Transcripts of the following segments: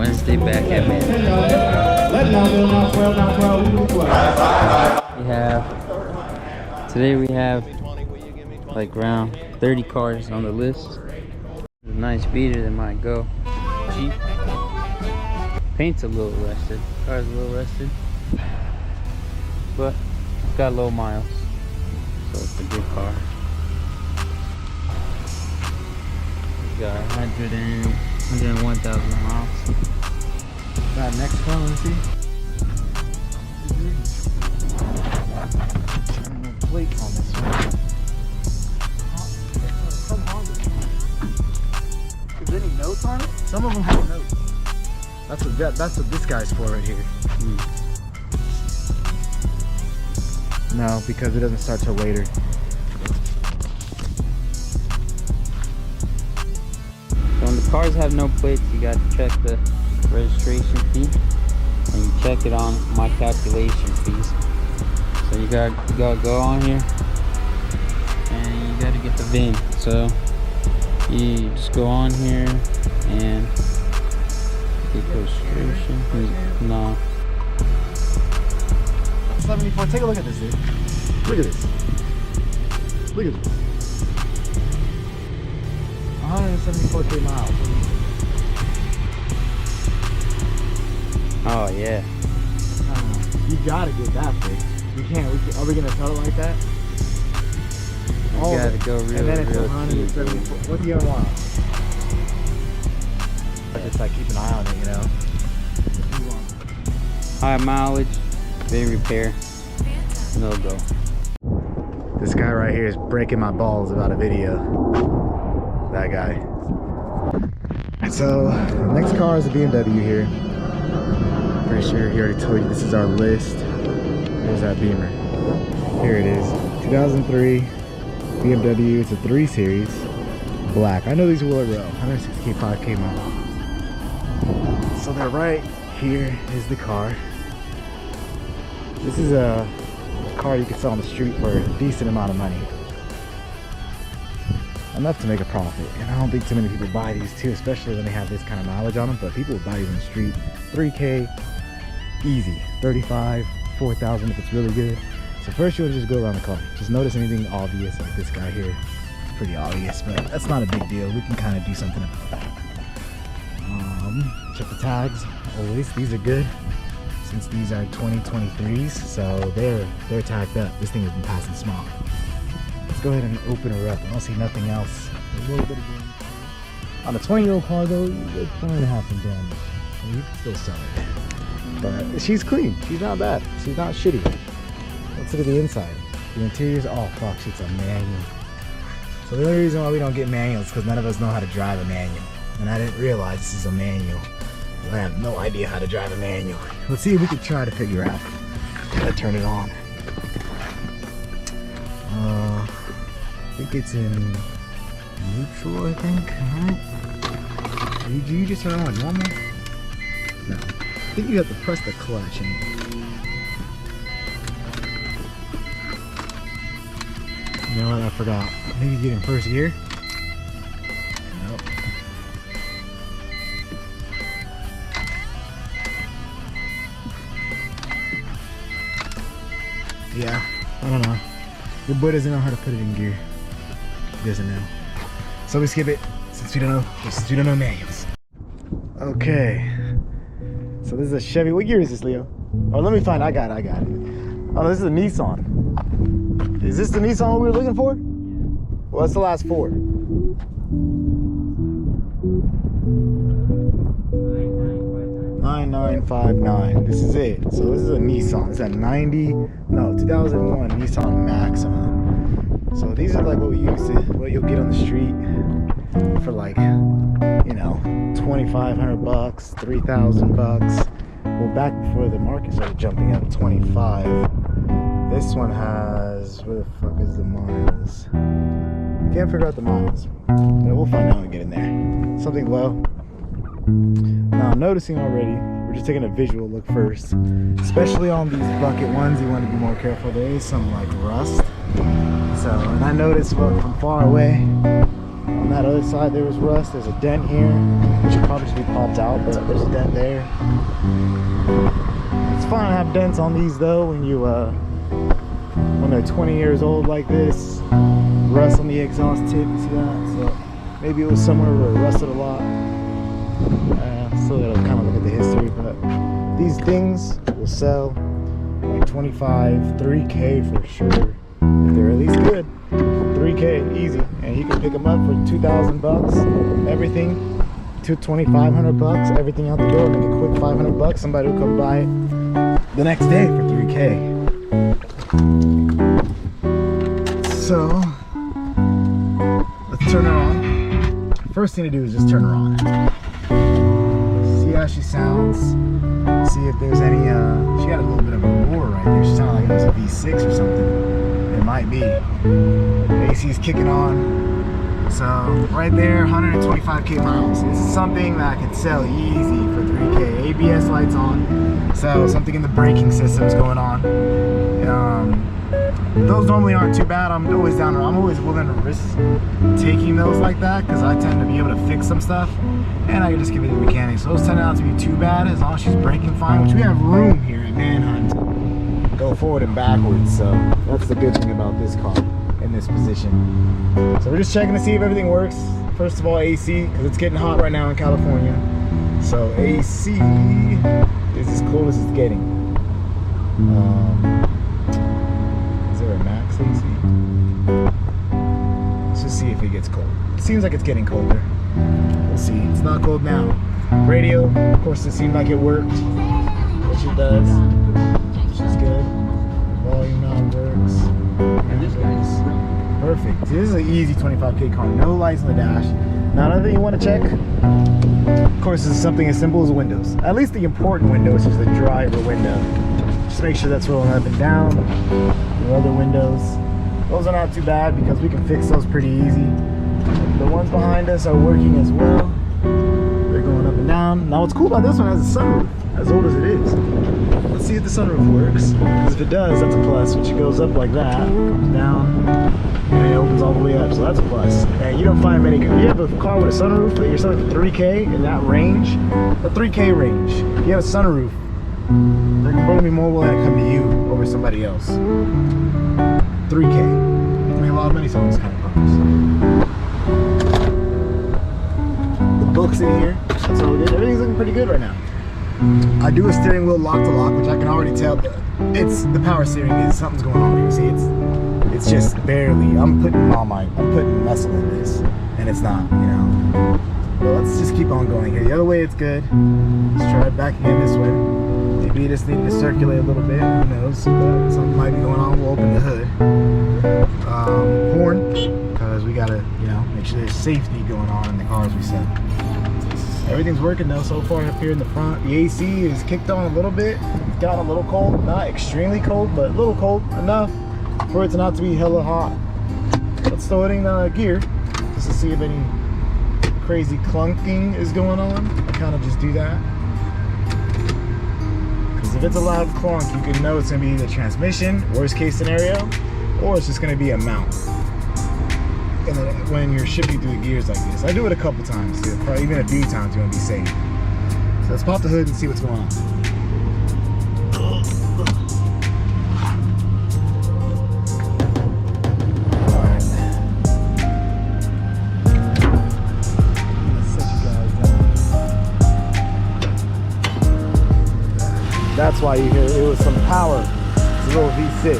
Wednesday back at Manheim. Today we have like around 30 cars on the list. A nice beater that might go cheap. Paint's a little rusted, car's a little rusted, but it's got low miles, so it's a good car. It's got 101,000 miles. That next car, let me see. No plates on this one. Is there any notes on it? Some of them have notes. That's what this guy's for right here. No, because it doesn't start till later. So when the cars have no plates, you got to check the registration fee, and you check it on my calculation fees. So you gotta go on here, and you gotta get the VIN. So you just go on here and get registration. No. 74. Take a look at this, dude. Look at this. Look at this. 174K miles. Oh yeah. You gotta get that fixed. You can't. Are we gonna sell it like that? You gotta go real, and then it's real 174. What's the other one? Just like keep an eye on it, you know. High mileage, big repair, no go. This guy right here is breaking my balls about a video. That guy. So, the next car is a BMW here. Pretty sure he already told you this is our list. There's that Beamer. Here it is. 2003 BMW. It's a 3 Series. Black. I know these will row. 165K miles. So they're right here is the car. This is a car you can sell on the street for a decent amount of money. Enough to make a profit. And I don't think too many people buy these too, especially when they have this kind of mileage on them. But people will buy these on the street. 3K, easy. 35, 4,000 if it's really good. So first you'll just go around the car. Just notice anything obvious, like this guy here. Pretty obvious, but that's not a big deal. We can kind of do something about that. Check the tags. Always, these are good. Since these are 2023s, so they're tagged up. This thing has been passing smog. Let's go ahead and open her up. I don't see nothing else. A little bit of damage. On a 20-year-old car though, it's going to have some damage. And you can still sell it. But she's clean. She's not bad. She's not shitty. Let's look at the inside. The interior's, oh fuck, it's a manual. So the only reason why we don't get manuals is because none of us know how to drive a manual. And I didn't realize this is a manual. I have no idea how to drive a manual. Let's see if we can try to figure out how to turn it on. I think it's in neutral, I think. Alright. Do you just turn it on normal? No. I think you have to press the clutch. And you know what? I forgot. Maybe get in first gear. Nope. Yeah, I don't know. Your boy doesn't know how to put it in gear. He doesn't know. So we skip it since we don't know manuals. Okay. So this is a Chevy. What year is this, Leo? Oh, let me find. I got it. Oh, this is a Nissan. Is this the Nissan we were looking for? What's the last four? 9959. This is it. So this is a Nissan. It's a 2001 Nissan Maxima. So these are like what you'll get on the street for like, you know, 2,500 bucks, 3,000 bucks. Well, back before the market started jumping up 25. This one has, where the fuck is the miles? Can't figure out the miles, but we'll find out when we get in there. Something low. Now I'm noticing already, we're just taking a visual look first, especially on these bucket ones. You want to be more careful. There is some like rust. So, and I noticed from far away, On that other side there was rust. There's a dent here, which should probably just be popped out, but there's a dent there. It's fine to have dents on these though when they're 20 years old like this. Rust on the exhaust tip, you see that? So maybe it was somewhere where it rusted a lot. Still gotta kind of look at the history, but these things will sell like 25, 3K for sure. If they're at least good, 3K easy, and you can pick them up for 2,000 bucks. Everything to 2,500 bucks. Everything out the door, make a quick 500 bucks. Somebody will come buy it the next day for 3K. So let's turn her on. First thing to do is just turn her on. See how she sounds. See if there's any, she got a little bit of a roar right there. She sounded like it was a V6 or something. It might be. The AC's kicking on. So right there, 125K miles. This is something that I could sell easy for 3K. ABS lights on. So something in the braking system's going on. Those normally aren't too bad. I'm always down there. I'm always willing to risk taking those like that because I tend to be able to fix some stuff and I can just give it to the mechanic. So those tend not to be too bad as long as she's braking fine, which we have room here at Manheim to go forward and backwards. So that's the good thing about this car in this position. So we're just checking to see if everything works. First of all, AC, because it's getting hot right now in California. So AC is as cold as it's getting. Is there a max AC? Let's just see if it gets cold. It seems like it's getting colder. We'll see. It's not cold now. Radio, of course, it seemed like it worked, which it does. Which is good. Volume knob works. And this guy's perfect. See, this is an easy 25K car. No lights on the dash. Now, another thing you want to check, of course, is something as simple as windows. At least the important windows is the driver window. Just make sure that's rolling up and down. Your other windows, those are not too bad because we can fix those pretty easy. The ones behind us are working as well. They're going up and down. Now what's cool about this one is a sunroof, as old as it is. Let's see if the sunroof works. Because if it does, that's a plus, which goes up like that, comes down, and it opens all the way up, so that's a plus. And you don't find many, if you have a car with a sunroof that you're selling for 3K in that range, the 3K range, if you have a sunroof, they're going to be more willing to come to you over somebody else. 3K. You can make a lot of money selling this kind of cars. The books in here, that's all good. Everything's looking pretty good right now. I do a steering wheel lock to lock, which I can already tell it's the power steering is something's going on here. See, it's just barely. I'm putting muscle in this, and it's not, you know. But let's just keep on going here. The other way it's good. Let's try it back again this way. Maybe you just need to circulate a little bit, who knows, but something might be going on. We'll open the hood. Horn, because we gotta, you know, make sure there's safety going on in the cars we sell. Everything's working though so far up here in the front. The AC is kicked on a little bit. It's gotten a little cold, not extremely cold, but a little cold enough for it to not to be hella hot. Let's throw it in gear just to see if any crazy clunking is going on. I kind of just do that. If it's a loud clunk, you can know it's going to be the transmission, worst case scenario, or it's just going to be a mount. And then when you're shifting through the gears like this, I do it a couple times too, probably even a few times you want to be safe. So let's pop the hood and see what's going on. Alright. Let's set you guys down. That's why you hear it was some power. It's a little V6.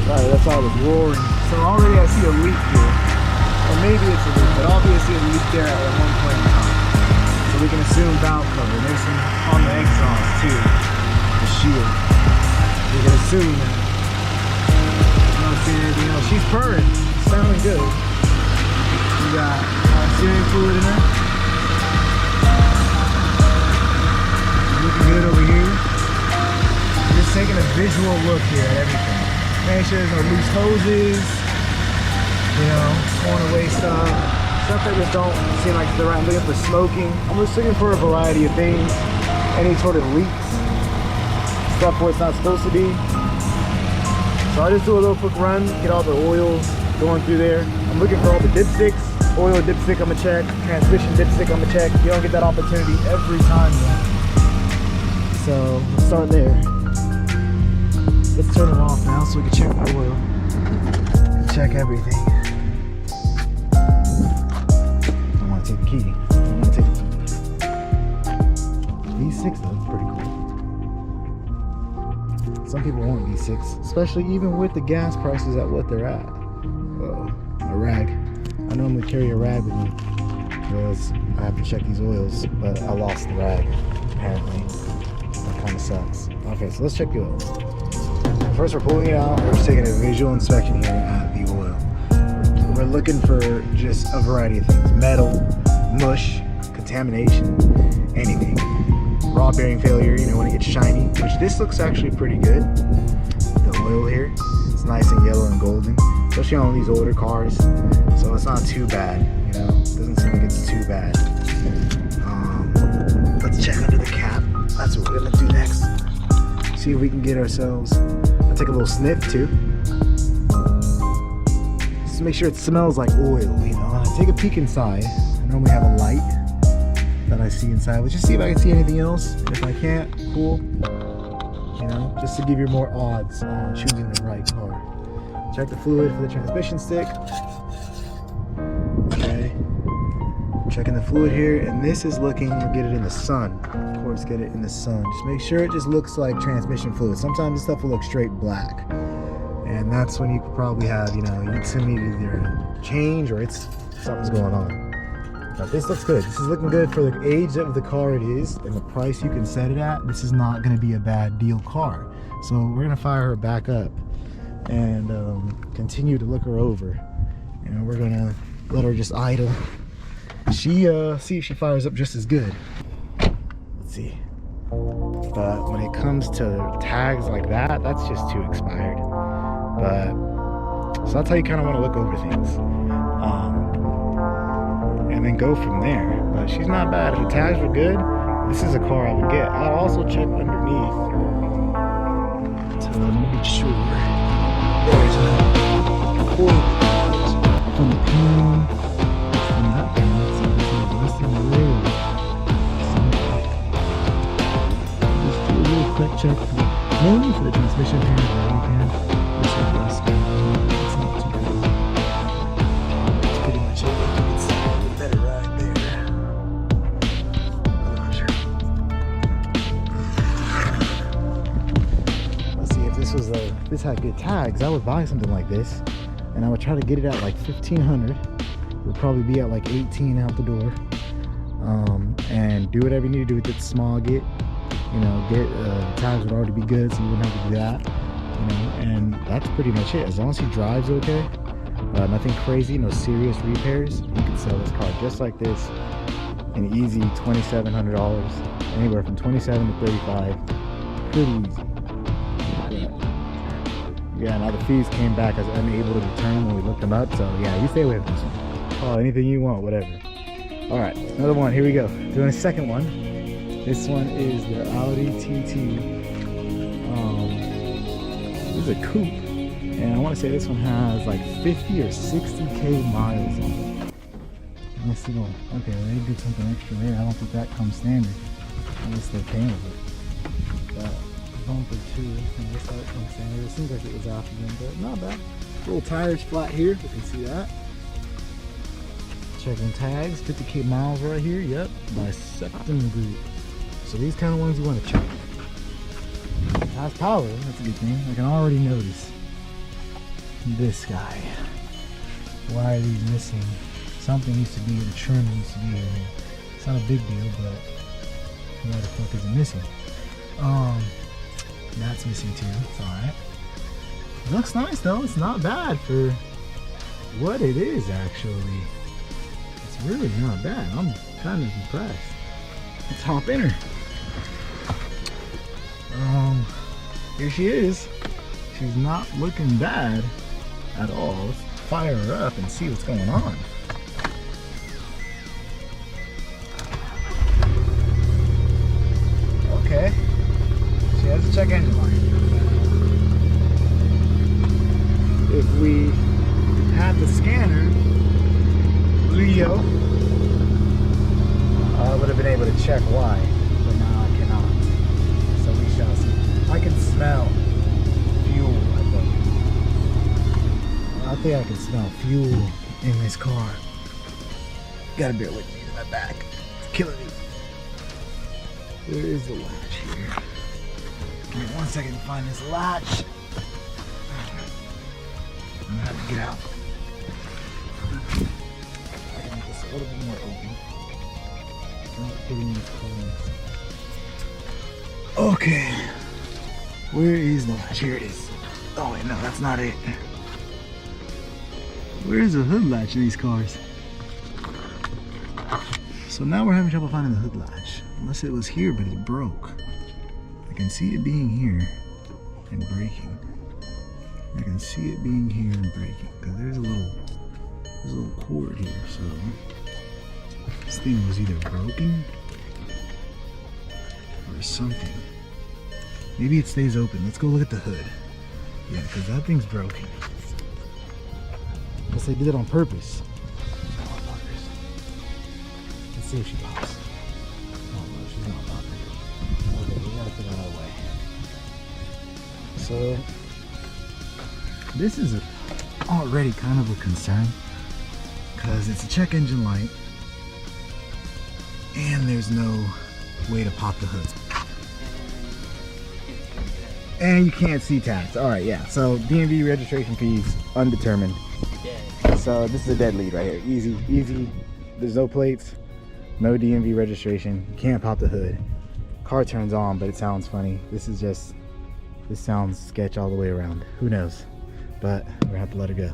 Sorry, that's why it was roaring. So already I see a leak here. Or maybe it's a leak, but obviously a leak there at one point in time. So we can assume valve cover. There's some on the exhaust too. The shield. We can assume that. I'm not seeing anything else. She's purring. Sounding good. We got steering fluid in her. Looking good over here. Just taking a visual look here at everything. Make sure there's no loose hoses, you know, torn away stuff that just don't seem like they're right. I'm looking for smoking. I'm just looking for a variety of things. Any sort of leaks, stuff where it's not supposed to be. So I just do a little quick run, get all the oil going through there. I'm looking for all the dipsticks. Oil dipstick, I'm gonna check. Transmission dipstick, I'm gonna check. You don't get that opportunity every time, though. So let's start there. Let's turn it off now so we can check the oil. Check everything. I want to take the key. I want to take the key. V6 though, pretty cool. Some people want V6, especially even with the gas prices at what they're at. A rag. I normally carry a rag with me because I have to check these oils, but I lost the rag apparently. That kind of sucks. Okay, so let's check the oil. First, we're pulling it out. We're just taking a visual inspection here at the oil. We're looking for just a variety of things: metal, mush, contamination, anything. Raw bearing failure, you know, when it gets shiny, which this looks actually pretty good. The oil here, it's nice and yellow and golden, especially on these older cars. So it's not too bad, you know. It doesn't seem like it's too bad. Let's check under the cap. That's what we're gonna do next. See if we can get ourselves. I'll take a little sniff too. Just to make sure it smells like oil, you know. And I take a peek inside. I normally have a light that I see inside. Let's just see if I can see anything else. If I can't, cool. You know, just to give you more odds on choosing the right car. Check the fluid for the transmission stick. Okay. Checking the fluid here, and this is looking, we'll get it in the sun. Of course, get it in the sun. Just make sure it just looks like transmission fluid. Sometimes this stuff will look straight black. And that's when you could probably have, you know, you can either change or it's something's going on. But this looks good. This is looking good for the age of the car it is and the price you can set it at. This is not going to be a bad deal car. So we're going to fire her back up and continue to look her over. And we're going to let her just idle. See if she fires up just as good. Let's see. But when it comes to tags like that, that's just too expired. But so that's how you kind of want to look over things. And then go from there. But she's not bad. If the tags were good, this is a car I would get. I'll also check underneath to make sure there's a coil from the pin, from that pin, so there's nothing really. Just do a real quick check, mainly for the transmission pin, where you can. Just like this. It's not too bad. That's pretty much it. This had good tags, I would buy something like this and I would try to get it at like 1500. It would probably be at like 18 out the door. And do whatever you need to do with it, smog it, you know, get tags would already be good, so you wouldn't have to do that, you know. And that's pretty much it. As long as he drives okay, nothing crazy, no serious repairs, you can sell this car just like this an easy $2,700, anywhere from 27 to 35, pretty easy. Yeah, now the fees came back as unable to determine when we looked them up, so yeah, you stay away from this one. Oh, anything you want, whatever. All right, another one, here we go. Doing a second one. This one is the Audi TT. This is a coupe, and I want to say this one has like 50 or 60K miles on it. Let's see, okay, they did something extra there. I don't think that comes standard, unless they're paying with it. But bumper too, and this side comes standard. It seems like it was after them, but not bad. Little tires flat here, you can see that. Checking tags, 50K miles right here, yep, by Septum Group. So these kind of ones you want to check. It has power, that's a good thing. I can already notice this guy. Why are these missing? Something needs to be, the trim needs to be in here. It's not a big deal, but why the fuck is it missing? That's missing too, it's alright. It looks nice though, it's not bad for what it is actually. It's really not bad, I'm kind of impressed. Let's hop in her. Here she is. She's not looking bad at all. Let's fire her up and see what's going on. Okay. She has a check engine light. If we had the scanner, we I can smell fuel, I think I can smell fuel in this car. Gotta bear with me, my back. It's killing me. Where is the latch here? Give me 1 second to find this latch. I'm gonna have to get out. I can make this a little bit more open. Not putting these corners. Okay. Where is the latch? Here it is. Oh wait, no, that's not it. Where is the hood latch in these cars? So now we're having trouble finding the hood latch. Unless it was here, but it broke. I can see it being here and breaking. I can see it being here and breaking. Because there's a little cord here, so this thing was either broken or something. Maybe it stays open. Let's go look at the hood. Yeah, because that thing's broken. Guess they did it on purpose. Let's see if she pops. Oh no, she's not popping. Okay, we gotta put that away. So this is already kind of a concern because it's a check engine light and there's no way to pop the hood. And you can't see tax. All right, yeah. So DMV registration fees undetermined. So this is a dead lead right here. Easy, easy. There's no plates, no DMV registration. You can't pop the hood. Car turns on, but it sounds funny. This sounds sketch all the way around. Who knows? But we're gonna have to let it go.